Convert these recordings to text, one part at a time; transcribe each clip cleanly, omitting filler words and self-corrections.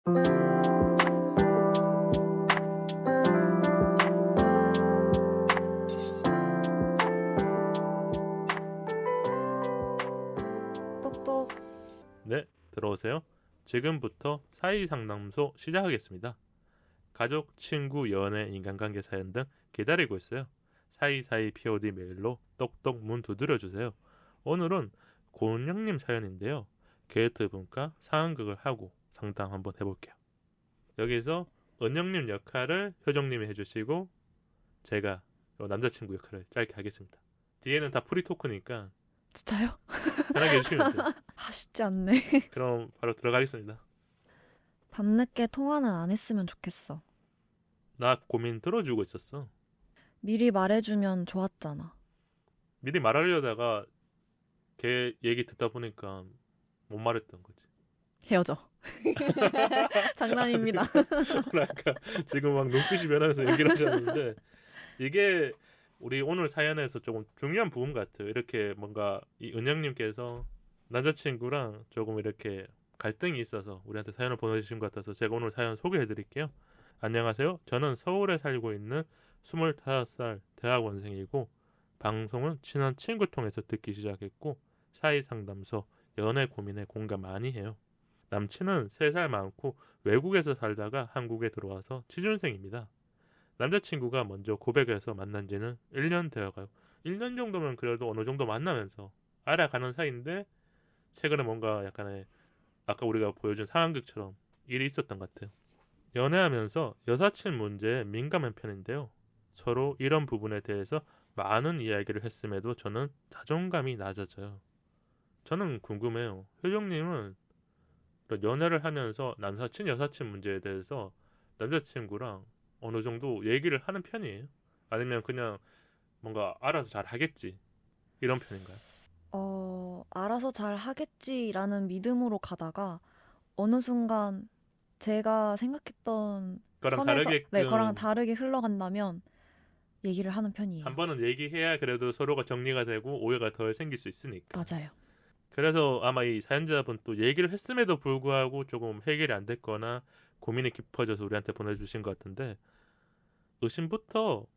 똑똑. 네, 들어오세요. 지금부터 사이상담소 시작하겠습니다. 가족, 친구, 연애, 인간관계 사연 등 기다리고 있어요. 사이사이 POD 메일로 똑똑 문 두드려주세요. 오늘은 고은영님 사연인데요. 게이트 분과 상황극을 하고 상담 한번 해볼게요. 여기서 은영님 역할을 효정님이 해주시고 제가 남자친구 역할을 짧게 하겠습니다. 뒤에는 다 프리토크니까 진짜요? 편하게 해주시면 돼요. 쉽지 않네. 그럼 바로 들어가겠습니다. 밤늦게 통화는 안 했으면 좋겠어. 나 고민 들어주고 있었어. 미리 말해주면 좋았잖아. 미리 말하려다가 걔 얘기 듣다 보니까 못 말했던 거지. 헤어져. 장난입니다. 그러니까 지금 막 눈빛이 변하면서 얘기를 하셨는데 이게 우리 오늘 사연에서 조금 중요한 부분 같아요. 이렇게 뭔가 이 은영님께서 남자친구랑 조금 이렇게 갈등이 있어서 우리한테 사연을 보내주신 것 같아서 제가 오늘 사연 소개해드릴게요. 안녕하세요. 저는 서울에 살고 있는 25살 대학원생이고 방송은 친한 친구 통해서 듣기 시작했고 사이상담소, 연애 고민에 공감 많이 해요. 남친은 3살 많고 외국에서 살다가 한국에 들어와서 취준생입니다. 남자친구가 먼저 고백해서 만난 지는 1년 되어가요. 1년 정도면 그래도 어느 정도 만나면서 알아가는 사이인데 최근에 뭔가 약간의 아까 우리가 보여준 상황극처럼 일이 있었던 것 같아요. 연애하면서 여사친 문제에 민감한 편인데요. 서로 이런 부분에 대해서 많은 이야기를 했음에도 저는 자존감이 낮아져요. 저는 궁금해요. 효정님은 연애를 하면서 남사친, 여사친 문제에 대해서 남자친구랑 어느 정도 얘기를 하는 편이에요? 아니면 그냥 뭔가 알아서 잘 하겠지 이런 편인가요? 알아서 잘 하겠지라는 믿음으로 가다가 어느 순간 제가 생각했던 그거랑 선에서 다르게끔 그거랑 다르게 흘러간다면 얘기를 하는 편이에요. 한 번은 얘기해야 그래도 서로가 정리가 되고 오해가 덜 생길 수 있으니까. 맞아요. 그래서 아마 이 사연자분 또 얘기를 했음에도 불구하고 조금 해결이 안 됐거나 고민이 깊어져서 우리한테 보내주신 것 같은데 의심부터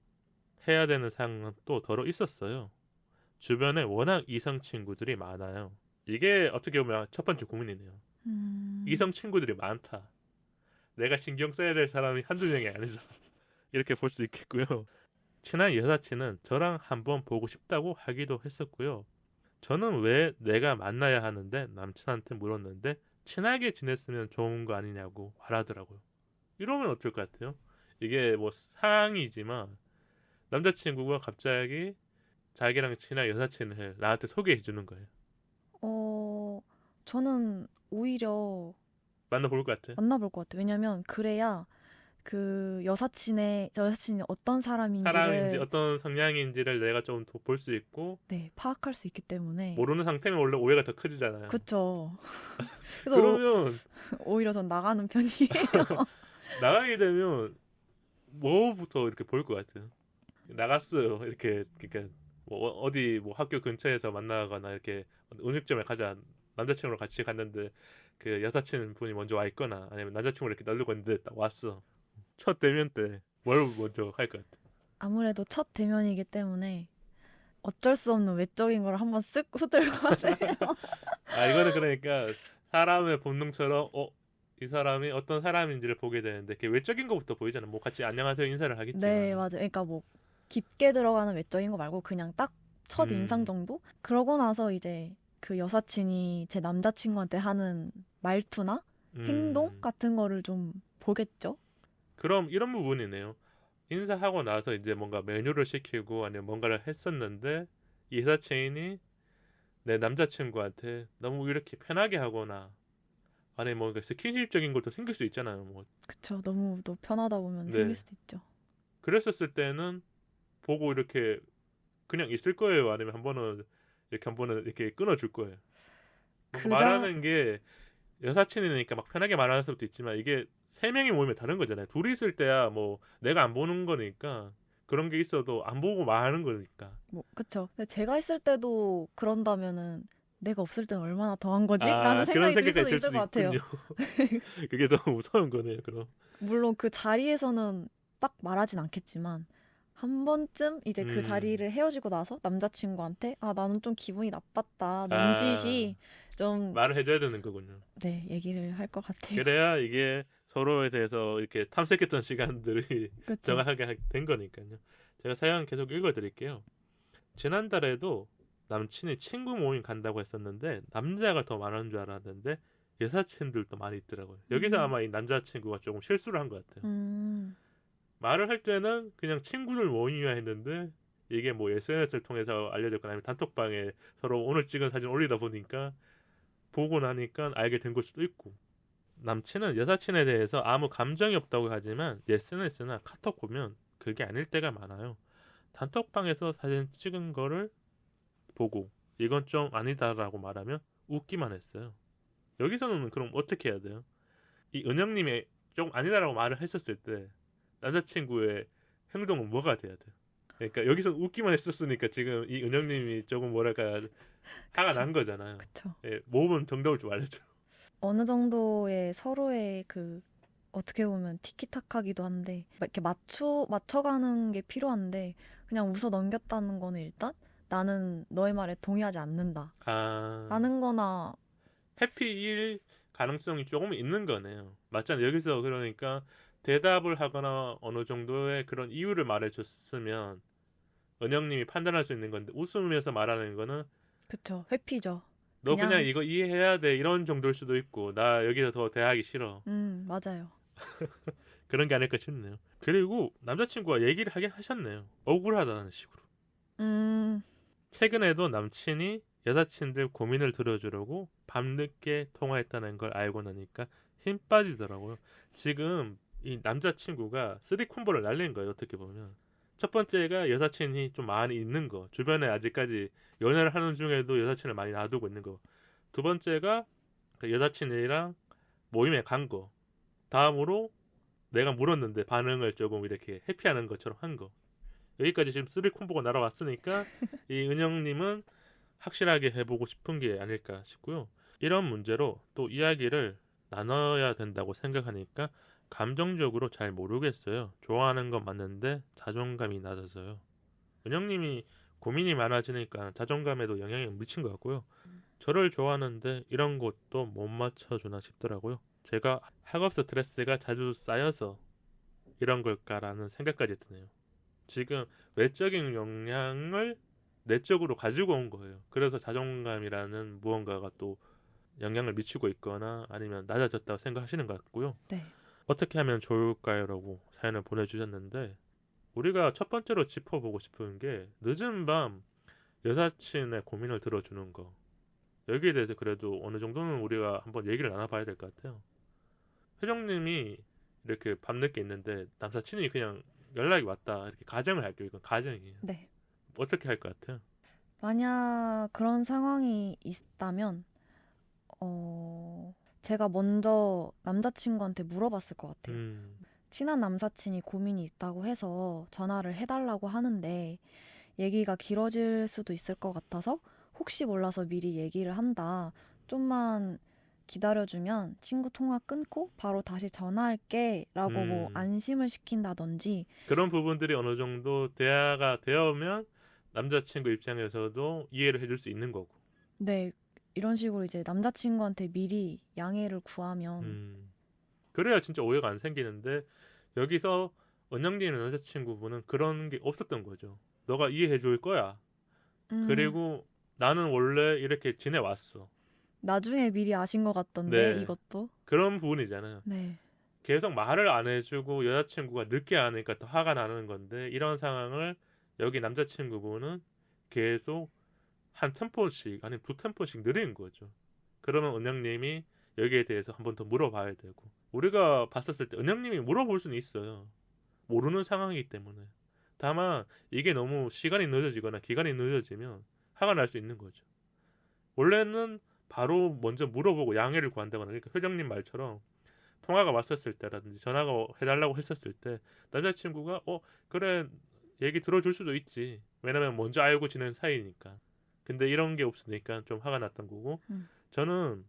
해야 되는 상황은 또 덜어 있었어요. 주변에 워낙 이성 친구들이 많아요. 이게 어떻게 보면 첫 번째 고민이네요. 이성 친구들이 많다. 내가 신경 써야 될 사람이 한두 명이 아니다. 이렇게 볼 수 있겠고요. 친한 여사친은 저랑 한번 보고 싶다고 하기도 했었고요. 저는 왜 내가 만나야 하는데 남친한테 물었는데 친하게 지냈으면 좋은 거 아니냐고 말하더라고요. 이러면 어떨 것 같아요? 이게 뭐 상황이지만 남자친구가 갑자기 자기랑 친한 여사친을 나한테 소개해 주는 거예요. 저는 오히려 만나볼 것 같아요. 만나볼 것 같아요. 왜냐면 그래야 그 여사친이 어떤 사람인지 사람인지를 어떤 성향인지를 내가 좀 볼 수 있고 파악할 수 있기 때문에. 모르는 상태면 원래 오해가 더 커지잖아요. 그쵸. 그래서 그러면 오히려 전 나가는 편이에요. 나가게 되면 뭐부터 이렇게 볼 것 같아요. 나갔어요. 이렇게 그러니까 뭐 어디 뭐 학교 근처에서 만나거나 이렇게 음식점에 가자. 남자친구랑 같이 갔는데 그 여사친 분이 먼저 와 있거나 아니면 남자친구를 이렇게 날르고 있는데 딱 왔어. 첫 대면 때 뭘 먼저 할 것 같아? 아무래도 첫 대면이기 때문에 어쩔 수 없는 외적인 걸 한번 쓱 후들고 하네요. 이거는 그러니까 사람의 본능처럼 이 사람이 어떤 사람인지를 보게 되는데 그 외적인 것부터 보이잖아. 뭐 같이 안녕하세요 인사를 하겠지만. 네, 맞아요. 그러니까 뭐 깊게 들어가는 외적인 거 말고 그냥 딱 첫 인상 정도? 그러고 나서 이제 그 여사친이 제 남자친구한테 하는 말투나 행동 같은 거를 좀 보겠죠? 그럼 이런 부분이네요. 인사하고 나서 이제 뭔가 메뉴를 시키고 아니면 뭔가를 했었는데 이 여사친이 내 남자친구한테 너무 이렇게 편하게 하거나 아니면 뭔가 스킨십적인 것도 생길 수 있잖아요. 뭐 그쵸. 너무 또 편하다 보면 네. 생길 수도 있죠. 그랬었을 때는 보고 이렇게 그냥 있을 거예요. 아니면 한 번은 이렇게 끊어줄 거예요. 말하는 게 여사친이니까 막 편하게 말하는 사람도 있지만 이게 3명이 모이면 다른 거잖아요. 둘이 있을 때야 뭐 내가 안 보는 거니까 그런 게 있어도 안 보고 말하는 거니까. 뭐 그쵸. 근데 제가 있을 때도 그런다면은 내가 없을 때는 얼마나 더한 거지? 아, 라는 그런 생각이 들 수도 생각이 있을 것 같아요. 있군요. 그게 너무 무서운 거네요. 그럼. 물론 그 자리에서는 딱 말하진 않겠지만 한 번쯤 이제 그 자리를 헤어지고 나서 남자친구한테 아 나는 좀 기분이 나빴다. 넌지시 좀 말을 해줘야 되는 거군요. 네, 얘기를 할 것 같아요. 그래야 이게 서로에 대해서 이렇게 탐색했던 시간들이 그쵸? 정확하게 된 거니까요. 제가 사연 계속 읽어드릴게요. 지난달에도 남친이 친구 모임 간다고 했었는데 남자가 더 많은 줄 알았는데 여사친들도 많이 있더라고요. 여기서 아마 이 남자친구가 조금 실수를 한 것 같아요. 말을 할 때는 그냥 친구들 모임이야 했는데 이게 뭐 SNS를 통해서 알려졌거나 아니면 단톡방에 서로 오늘 찍은 사진 올리다 보니까 보고 나니까 알게 된 걸 수도 있고, 남친은 여사친에 대해서 아무 감정이 없다고 하지만 SNS나 카톡 보면 그게 아닐 때가 많아요. 단톡방에서 사진 찍은 거를 보고 이건 좀 아니다라고 말하면 웃기만 했어요. 여기서는 그럼 어떻게 해야 돼요? 이 은영님이 좀 아니다라고 말을 했었을 때 남자친구의 행동은 뭐가 돼야 돼요? 그러니까 여기서 웃기만 했었으니까 지금 이 은영님이 조금 뭐랄까 화가 그쵸. 난 거잖아요. 그쵸. 예, 모범 정답을 좀 알려줘. 어느 정도의 서로의 그 어떻게 보면 티키타카기도 한데 이렇게 맞춰가는 게 필요한데 그냥 웃어 넘겼다는 거는 일단 나는 너의 말에 동의하지 않는다. 아, 라는 거나 해피일 가능성이 조금 있는 거네요. 맞잖아요. 여기서 그러니까 대답을 하거나 어느 정도의 그런 이유를 말해줬으면 은영님이 판단할 수 있는 건데 웃으면서 말하는 거는 그쵸. 회피죠. 너 그냥 이거 이해해야 돼 이런 정도일 수도 있고 나 여기서 더 대하기 싫어 맞아요. 그런 게 아닐까 싶네요. 그리고 남자친구가 얘기를 하긴 하셨네요. 억울하다는 식으로. 최근에도 남친이 여사친들 고민을 들어주려고 밤늦게 통화했다는 걸 알고 나니까 힘 빠지더라고요. 지금 이 남자친구가 쓰리 콤보를 날린 거예요. 어떻게 보면 첫 번째가 여사친이 좀 많이 있는 거, 주변에 아직까지 연애를 하는 중에도 여사친을 많이 놔두고 있는 거. 두 번째가 그 여사친이랑 모임에 간 거. 다음으로 내가 물었는데 반응을 조금 이렇게 회피하는 것처럼 한 거. 여기까지 지금 쓰리 콤보가 날아왔으니까 이 은영님은 확실하게 해보고 싶은 게 아닐까 싶고요. 이런 문제로 또 이야기를 나눠야 된다고 생각하니까 감정적으로 잘 모르겠어요. 좋아하는 건 맞는데 자존감이 낮아서요. 은영님이 고민이 많아지니까 자존감에도 영향이 미친 것 같고요. 저를 좋아하는데 이런 것도 못 맞춰주나 싶더라고요. 제가 학업 스트레스가 자주 쌓여서 이런 걸까라는 생각까지 드네요. 지금 외적인 영향을 내적으로 가지고 온 거예요. 그래서 자존감이라는 무언가가 또 영향을 미치고 있거나 아니면 낮아졌다고 생각하시는 것 같고요. 네. 어떻게 하면 좋을까요? 라고 사연을 보내주셨는데 우리가 첫 번째로 짚어보고 싶은 게 늦은 밤 여사친의 고민을 들어주는 거. 여기에 대해서 그래도 어느 정도는 우리가 한번 얘기를 나눠봐야 될 것 같아요. 회장님이 이렇게 밤늦게 있는데 남사친이 그냥 연락이 왔다. 이렇게 가정을 할게요. 이건 가정이에요. 네. 어떻게 할 것 같아요? 만약 그런 상황이 있다면 제가 먼저 남자친구한테 물어봤을 것 같아요. 친한 남사친이 고민이 있다고 해서 전화를 해달라고 하는데 얘기가 길어질 수도 있을 것 같아서 혹시 몰라서 미리 얘기를 한다. 좀만 기다려주면 친구 통화 끊고 바로 다시 전화할게 라고 뭐 안심을 시킨다든지 그런 부분들이 어느 정도 대화가 되어오면 남자친구 입장에서도 이해를 해줄 수 있는 거고. 네. 이런 식으로 이제 남자친구한테 미리 양해를 구하면 그래야 진짜 오해가 안 생기는데 여기서 은영님의 남자친구분은 그런 게 없었던 거죠. 너가 이해해 줄 거야. 그리고 나는 원래 이렇게 지내왔어. 나중에 미리 아신 것 같던데 네. 이것도. 그런 부분이잖아요. 네. 계속 말을 안 해주고 여자친구가 늦게 하니까 더 화가 나는 건데 이런 상황을 여기 남자친구분은 계속 한 템포씩 아니면 두 템포씩 느린 거죠. 그러면 은영님이 여기에 대해서 한 번 더 물어봐야 되고 우리가 봤었을 때 은영님이 물어볼 수는 있어요. 모르는 상황이기 때문에. 다만 이게 너무 시간이 늦어지거나 기간이 늦어지면 화가 날 수 있는 거죠. 원래는 바로 먼저 물어보고 양해를 구한다거나 그러니까 회장님 말처럼 통화가 왔었을 때라든지 전화가 해달라고 했었을 때 남자친구가 그래 얘기 들어줄 수도 있지. 왜냐면 먼저 알고 지낸 사이니까. 근데 이런 게 없으니까 좀 화가 났던 거고 저는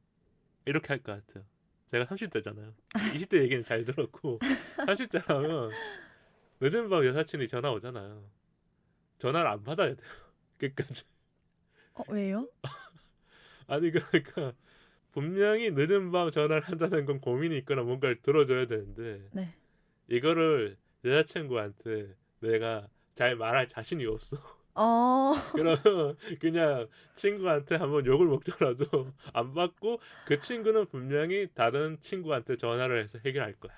이렇게 할 것 같아요. 제가 30대잖아요. 20대 얘기는 잘 들었고 30대라면 늦은 밤 여사친이 전화 오잖아요. 전화를 안 받아야 돼요. 끝까지. 왜요? 아니 그러니까 분명히 늦은 밤 전화를 한다는 건 고민이 있거나 뭔가를 들어줘야 되는데 네. 이거를 여자친구한테 내가 잘 말할 자신이 없어. 어, 그러면 그냥 친구한테 한번 욕을 먹더라도 안 받고 그 친구는 분명히 다른 친구한테 전화를 해서 해결할 거야.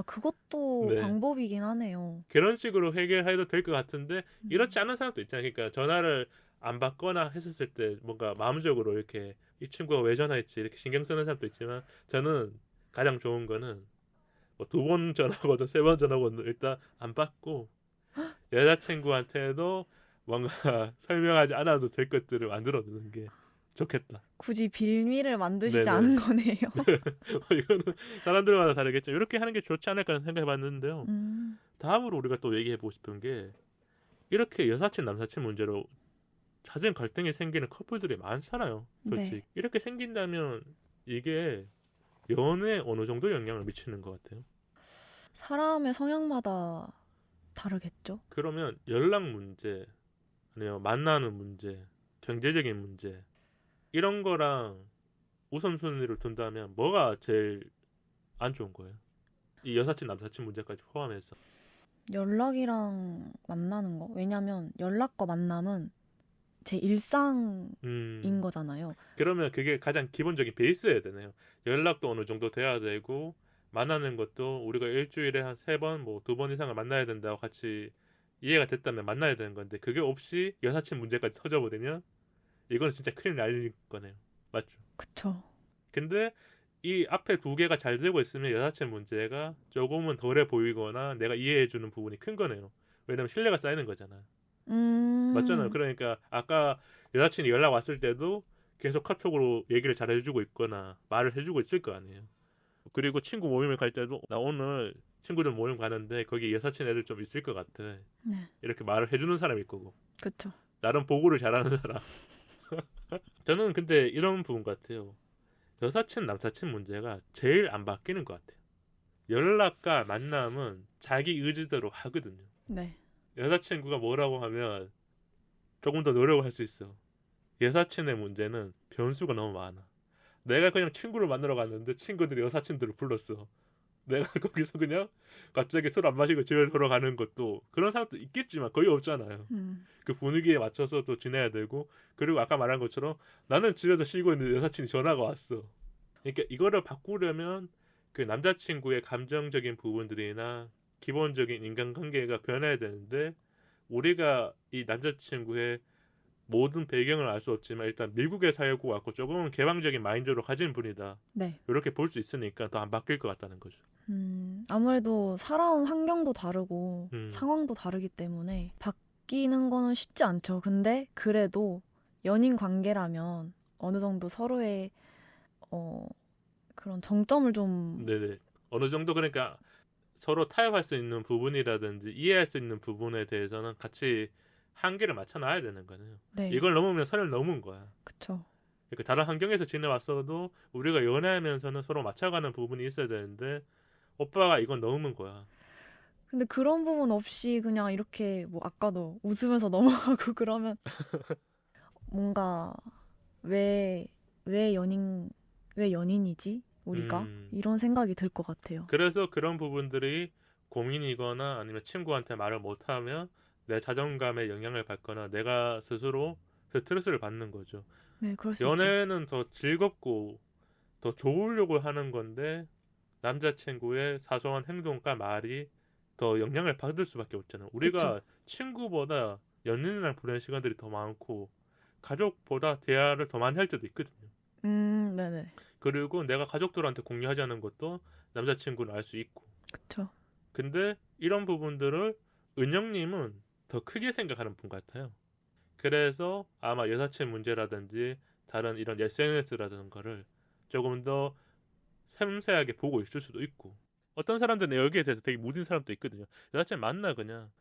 그것도 네. 방법이긴 하네요. 그런 식으로 해결해도 될 것 같은데 이렇지 않은 사람도 있잖아요. 그러니까 전화를 안 받거나 했었을 때 뭔가 마음적으로 이렇게 이 친구가 왜 전화했지 이렇게 신경 쓰는 사람도 있지만 저는 가장 좋은 거는 뭐 2번 전화거든 3번 전화거든 일단 안 받고 여자친구한테도 뭔가 설명하지 않아도 될 것들을 만들어 두는 게 좋겠다. 굳이 빌미를 만드시지 네네. 않은 거네요. 이거는 사람들마다 다르겠죠. 이렇게 하는 게 좋지 않을까 생각해 봤는데요. 다음으로 우리가 또 얘기해 보고 싶은 게 이렇게 여사친 남사친 문제로 잦은 갈등이 생기는 커플들이 많잖아요. 솔직히 네. 이렇게 생긴다면 이게 연애에 어느 정도 영향을 미치는 것 같아요. 사람의 성향마다 다르겠죠? 그러면 연락 문제 아니면 만나는 문제, 경제적인 문제 이런 거랑 우선순위를 둔다면 뭐가 제일 안 좋은 거예요? 이 여사친 남사친 문제까지 포함해서. 연락이랑 만나는 거. 왜냐면 연락과 만남은 제 일상인 거잖아요. 그러면 그게 가장 기본적인 베이스여야 되네요. 연락도 어느 정도 돼야 되고 만나는 것도 우리가 일주일에 한 3번, 뭐 2번 이상을 만나야 된다고 같이 이해가 됐다면 만나야 되는 건데 그게 없이 여사친 문제까지 터져버리면 이거는 진짜 큰일 날 거네요. 맞죠? 그쵸. 근데 이 앞에 2개가 잘 되고 있으면 여사친 문제가 조금은 덜해 보이거나 내가 이해해주는 부분이 큰 거네요. 왜냐면 신뢰가 쌓이는 거잖아요. 맞잖아요. 그러니까 아까 여사친이 연락 왔을 때도 계속 카톡으로 얘기를 잘 해주고 있거나 말을 해주고 있을 거 아니에요. 그리고 친구 모임을 갈 때도 나 오늘 친구들 모임 가는데 거기 여사친 애들 좀 있을 것 같아. 네. 이렇게 말을 해주는 사람이 있고 그쵸. 나름 보고를 잘하는 사람. 저는 근데 이런 부분 같아요. 여사친 남사친 문제가 제일 안 바뀌는 것 같아요. 연락과 만남은 자기 의지대로 하거든요. 네. 여자친구가 뭐라고 하면 조금 더 노력을 할 수 있어. 여사친의 문제는 변수가 너무 많아. 내가 그냥 친구를 만나러 갔는데 친구들이 여사친들을 불렀어. 내가 거기서 그냥 갑자기 술 안 마시고 집에 돌아가는 것도 그런 사람도 있겠지만 거의 없잖아요. 그 분위기에 맞춰서 또 지내야 되고 그리고 아까 말한 것처럼 나는 집에서 쉬고 있는데 여사친이 전화가 왔어. 그러니까 이거를 바꾸려면 그 남자친구의 감정적인 부분들이나 기본적인 인간관계가 변해야 되는데 우리가 이 남자친구의 모든 배경을 알 수 없지만 일단 미국에 살고 왔고 조금은 개방적인 마인드로 가진 분이다. 네. 이렇게 볼 수 있으니까 더 안 바뀔 것 같다는 거죠. 아무래도 살아온 환경도 다르고 상황도 다르기 때문에 바뀌는 거는 쉽지 않죠. 근데 그래도 연인 관계라면 어느 정도 서로의 그런 정점을 좀 네네. 어느 정도 그러니까 서로 타협할 수 있는 부분이라든지 이해할 수 있는 부분에 대해서는 같이 한계를 맞춰놔야 되는 거네요. 네. 이걸 넘으면 선을 넘은 거야. 그쵸. 그러니까 다른 환경에서 지내왔어도 우리가 연애하면서는 서로 맞춰가는 부분이 있어야 되는데 오빠가 이건 넘은 거야. 근데 그런 부분 없이 그냥 이렇게 뭐 아까도 웃으면서 넘어가고 그러면 뭔가 왜 연인이지? 우리가? 이런 생각이 들 것 같아요. 그래서 그런 부분들이 고민이거나 아니면 친구한테 말을 못하면 내 자존감에 영향을 받거나 내가 스스로 스트레스를 받는 거죠. 네, 그럴 수 있죠. 연애는 더 즐겁고 더 좋으려고 하는 건데 남자친구의 사소한 행동과 말이 더 영향을 받을 수밖에 없잖아요. 우리가 그쵸. 친구보다 연인이랑 보내는 시간들이 더 많고 가족보다 대화를 더 많이 할 때도 있거든요. 네네. 그리고 내가 가족들한테 공유하자는 것도 남자친구는 알 수 있고. 그쵸. 근데 이런 부분들을 은영님은 더 크게 생각하는 분 같아요. 그래서 아마 여사친 문제라든지 다른 이런 SNS라는 거를 조금 더 섬세하게 보고 있을 수도 있고 어떤 사람들은 여기에 대해서 되게 무딘 사람도 있거든요. 여사친 만나 그냥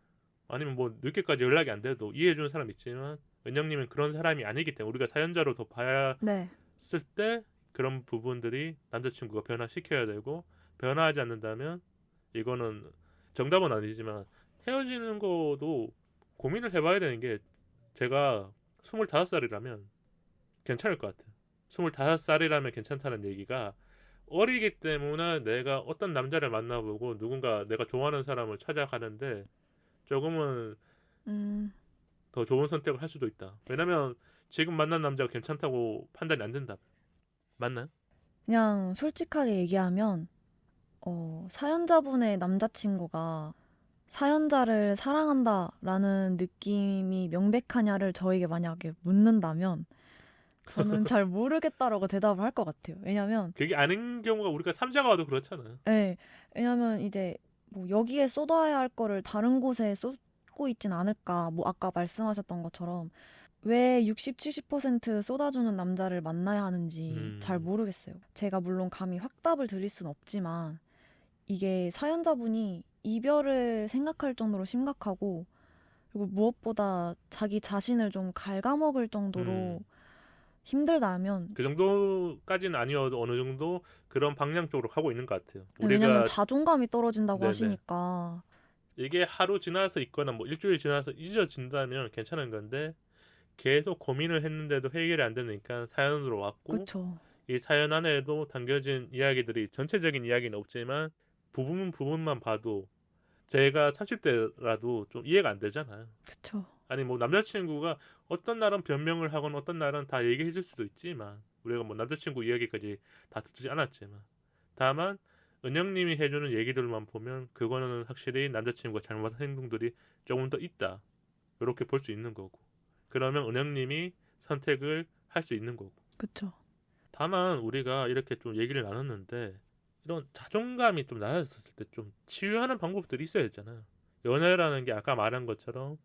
아니면 뭐 늦게까지 연락이 안 돼도 이해해주는 사람 있지만 은영님은 그런 사람이 아니기 때문에 우리가 사연자로 더 봤을 네. 때 그런 부분들이 남자친구가 변화시켜야 되고 변화하지 않는다면 이거는 정답은 아니지만 헤어지는 것도 고민을 해봐야 되는 게 제가 25살이라면 괜찮을 것 같아요. 25살이라면 괜찮다는 얘기가 어리기 때문에 내가 어떤 남자를 만나보고 누군가 내가 좋아하는 사람을 찾아가는데 조금은 음, 더 좋은 선택을 할 수도 있다. 왜냐면 지금 만난 남자가 괜찮다고 판단이 안 된다. 맞나요? 그냥 솔직하게 얘기하면 사연자분의 남자친구가 사연자를 사랑한다라는 느낌이 명백하냐를 저에게 만약에 묻는다면 저는 잘 모르겠다라고 대답을 할 것 같아요. 왜냐면 그게 아닌 경우가 우리가 삼자가 와도 그렇잖아요. 네, 왜냐면 이제 뭐 여기에 쏟아야 할 거를 다른 곳에 쏟고 있진 않을까. 뭐 아까 말씀하셨던 것처럼 왜 60, 70% 쏟아주는 남자를 만나야 하는지 잘 모르겠어요. 제가 물론 감히 확답을 드릴 순 없지만 이게 사연자분이 이별을 생각할 정도로 심각하고 그리고 무엇보다 자기 자신을 좀 갉아먹을 정도로 힘들다면 그 정도까지는 아니어도 어느 정도 그런 방향 쪽으로 가고 있는 것 같아요. 왜냐면 우리가 자존감이 떨어진다고 네네. 하시니까 이게 하루 지나서 있거나 뭐 일주일 지나서 잊어진다면 괜찮은 건데 계속 고민을 했는데도 해결이 안 되니까 사연으로 왔고 그렇죠. 이 사연 안에도 담겨진 이야기들이 전체적인 이야기는 없지만 부분만 봐도 제가 30대라도 좀 이해가 안 되잖아요. 그렇죠. 아니 뭐 남자친구가 어떤 날은 변명을 하거나 어떤 날은 다 얘기해 줄 수도 있지만 우리가 뭐 남자친구 이야기까지 다 듣지 않았지만 다만 은영님이 해주는 얘기들만 보면 그거는 확실히 남자친구가 잘못한 행동들이 조금 더 있다 이렇게 볼 수 있는 거고 그러면 은영님이 선택을 할 수 있는 거고 그렇죠. 다만 우리가 이렇게 좀 얘기를 나눴는데 이런 자존감이 좀 낮아졌을 때 좀 치유하는 방법들이 있어야 되잖아요. 연애라는 게 아까 말한 것처럼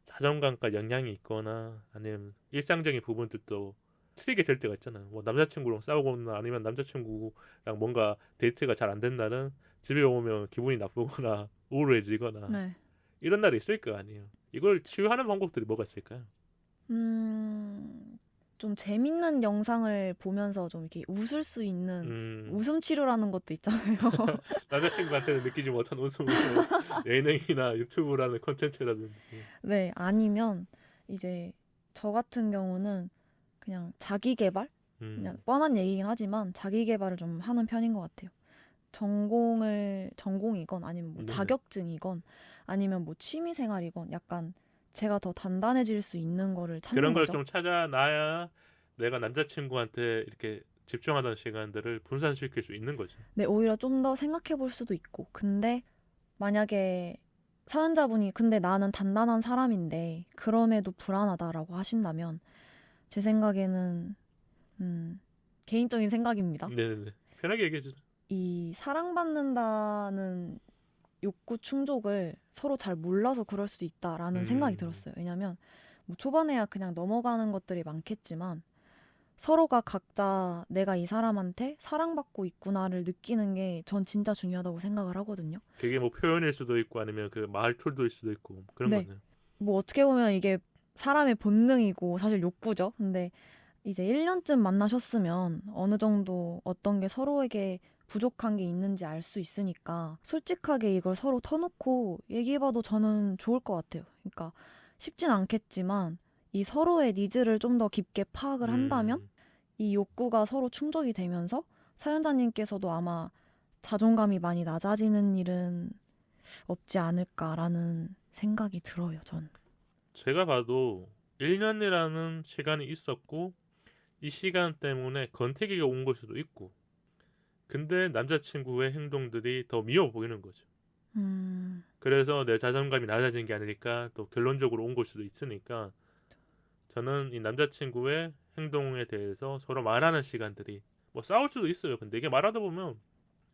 자존감과 영향이 있거나 아니면 일상적인 부분들도 틀리게 될 때가 있잖아요. 뭐 남자친구랑 싸우거나 아니면 남자친구랑 뭔가 데이트가 잘 안 된 날은 집에 오면 기분이 나쁘거나 우울해지거나 네. 이런 날이 있을 거 아니에요. 이걸 치유하는 방법들이 뭐가 있을까요? 좀 재밌는 영상을 보면서 좀 이렇게 웃을 수 있는 웃음 치료라는 것도 있잖아요. 남자친구한테는 느끼지 못한 웃음을 예능이나 유튜브라는 콘텐츠라든지 네, 아니면 이제 저 같은 경우는 그냥 자기 개발? 그냥 뻔한 얘기긴 하지만 자기 개발을 좀 하는 편인 것 같아요. 전공이건 아니면 뭐 네네. 자격증이건 아니면 뭐 취미 생활이건 약간 제가 더 단단해질 수 있는 거를 찾는 그런 걸 거죠. 좀 찾아놔야 내가 남자친구한테 이렇게 집중하던 시간들을 분산시킬 수 있는 거죠. 네, 오히려 좀 더 생각해 볼 수도 있고. 근데 만약에 사연자분이 근데 나는 단단한 사람인데 그럼에도 불안하다라고 하신다면 제 생각에는 개인적인 생각입니다. 네네네. 편하게 얘기해 주죠. 이 사랑받는다는 욕구 충족을 서로 잘 몰라서 그럴 수도 있다라는 생각이 들었어요. 왜냐면 뭐 초반에야 그냥 넘어가는 것들이 많겠지만 서로가 각자 내가 이 사람한테 사랑받고 있구나를 느끼는 게 전 진짜 중요하다고 생각을 하거든요. 그게 뭐 표현일 수도 있고 아니면 그 말툴도일 수도 있고 그런 네. 거네요. 뭐 어떻게 보면 이게 사람의 본능이고 사실 욕구죠. 근데 이제 1년쯤 만나셨으면 어느 정도 어떤 게 서로에게 부족한 게 있는지 알 수 있으니까 솔직하게 이걸 서로 터놓고 얘기해봐도 저는 좋을 것 같아요. 그러니까 쉽진 않겠지만 이 서로의 니즈를 좀 더 깊게 파악을 한다면 이 욕구가 서로 충족이 되면서 사연자님께서도 아마 자존감이 많이 낮아지는 일은 없지 않을까라는 생각이 들어요, 전. 제가 봐도 1년이라는 시간이 있었고 이 시간 때문에 권태기가 온 걸 수도 있고 근데 남자친구의 행동들이 더 미워 보이는 거죠. 그래서 내 자존감이 낮아진 게 아닐까 또 결론적으로 온 걸 수도 있으니까 저는 이 남자친구의 행동에 대해서 서로 말하는 시간들이 뭐 싸울 수도 있어요. 근데 이게 말하다 보면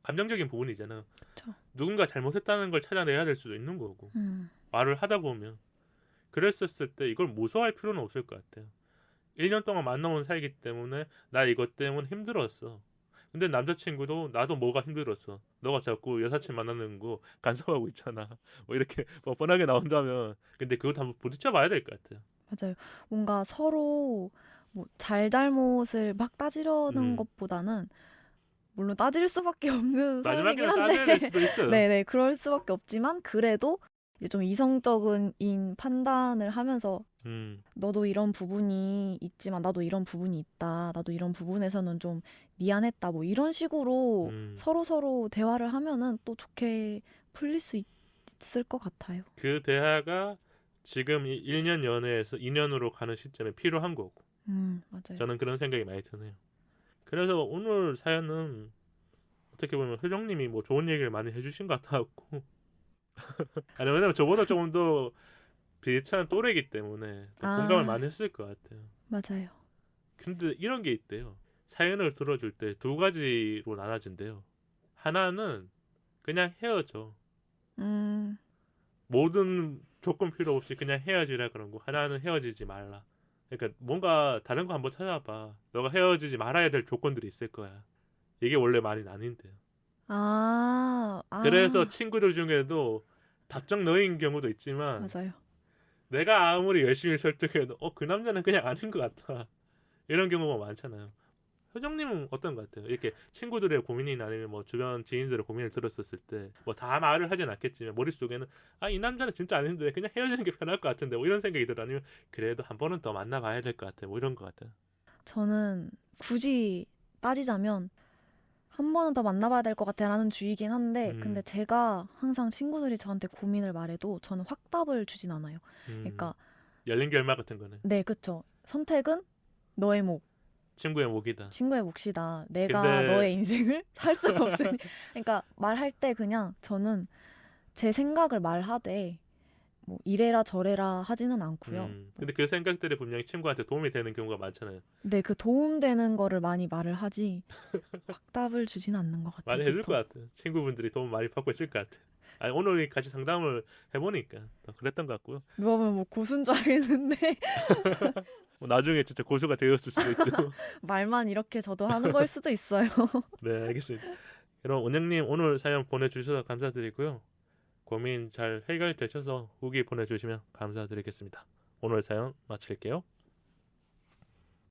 감정적인 부분이잖아. 그쵸. 누군가 잘못했다는 걸 찾아내야 될 수도 있는 거고 말을 하다 보면 그랬었을 때 이걸 무서워할 필요는 없을 것 같아요. 1년 동안 만나온 사이기 때문에 나 이것 때문에 힘들었어. 근데 남자친구도 나도 뭐가 힘들었어. 너가 자꾸 여사친 만나는 거 간섭하고 있잖아. 뭐 이렇게 뭐 뻔하게 나온다면 근데 그것도 한번 부딪혀 봐야 될 것 같아요. 맞아요. 뭔가 서로 뭐 잘잘못을 막 따지려는 음. 것보다는 물론 따질 수밖에 없는 상황이긴 마지막에는 따져야 될 한데 수도 있어요. 네네 그럴 수밖에 없지만 그래도 이제 좀 이성적인 판단을 하면서 너도 이런 부분이 있지만 나도 이런 부분이 있다. 나도 이런 부분에서는 좀 미안했다. 뭐 이런 식으로 서로 대화를 하면은 또 좋게 풀릴 수 있을 것 같아요. 그 대화가 지금 1년 연애에서 2년으로 가는 시점에 필요한 거고. 맞아요. 저는 그런 생각이 많이 드네요. 그래서 오늘 사연은 어떻게 보면 효정님이 뭐 좋은 얘기를 많이 해주신 것 같았고 아니 왜냐면 저보다 조금 더 비슷한 또래이기 때문에 공감을 많이 했을 것 같아요. 맞아요. 근데 이런 게 있대요. 사연을 들어줄 때 두 가지로 나눠진대요. 하나는 그냥 헤어져. 모든 조건 필요 없이 그냥 헤어지라 그런 거. 하나는 헤어지지 말라. 그러니까 뭔가 다른 거 한번 찾아봐. 너가 헤어지지 말아야 될 조건들이 있을 거야. 이게 원래 많이 나뉜대요. 그래서 친구들 중에도 답정 너인 경우도 있지만 맞아요. 내가 아무리 열심히 설득해도 그 남자는 그냥 아닌 것 같아. 이런 경우가 많잖아요. 효정님은 어떤 것 같아요? 이렇게 친구들의 고민이나 아니면 뭐 주변 지인들의 고민을 들었었을 때 뭐 다 말을 하진 않겠지만 머릿속에는 이 남자는 진짜 아닌데 그냥 헤어지는 게 편할 것 같은데 뭐 이런 생각이 들어. 아니면 그래도 한 번은 더 만나봐야 될 것 같아. 뭐 이런 것 같아요. 저는 굳이 따지자면 한 번은 더 만나봐야 될 것 같아라는 주의긴 한데 근데 제가 항상 친구들이 저한테 고민을 말해도 저는 확답을 주진 않아요. 그러니까 열린 결말 같은 거는. 네, 그쵸. 선택은 너의 목. 친구의 몫이다. 친구의 몫이다. 내가 근데... 너의 인생을 살 수는 없으니. 그러니까 말할 때 그냥 저는 제 생각을 말하되 뭐 이래라 저래라 하지는 않고요. 근데 그 생각들이 분명히 친구한테 도움이 되는 경우가 많잖아요. 네, 그 도움되는 거를 많이 말을 하지 확답을 주진 않는 것 같아요. 많이 해줄 것 같아요. 친구분들이 도움 많이 받고 있을 것 같아요. 아니, 오늘 같이 상담을 해보니까 그랬던 것 같고요. 누가 보면 뭐 고수인 줄 알겠는데 뭐 나중에 진짜 고수가 되었을 수도 있죠. 말만 이렇게 저도 하는 걸 수도 있어요. 네, 알겠습니다. 그럼 원영님 오늘 사연 보내주셔서 감사드리고요. 고민 잘 해결되셔서 후기 보내주시면 감사드리겠습니다. 오늘 사연 마칠게요.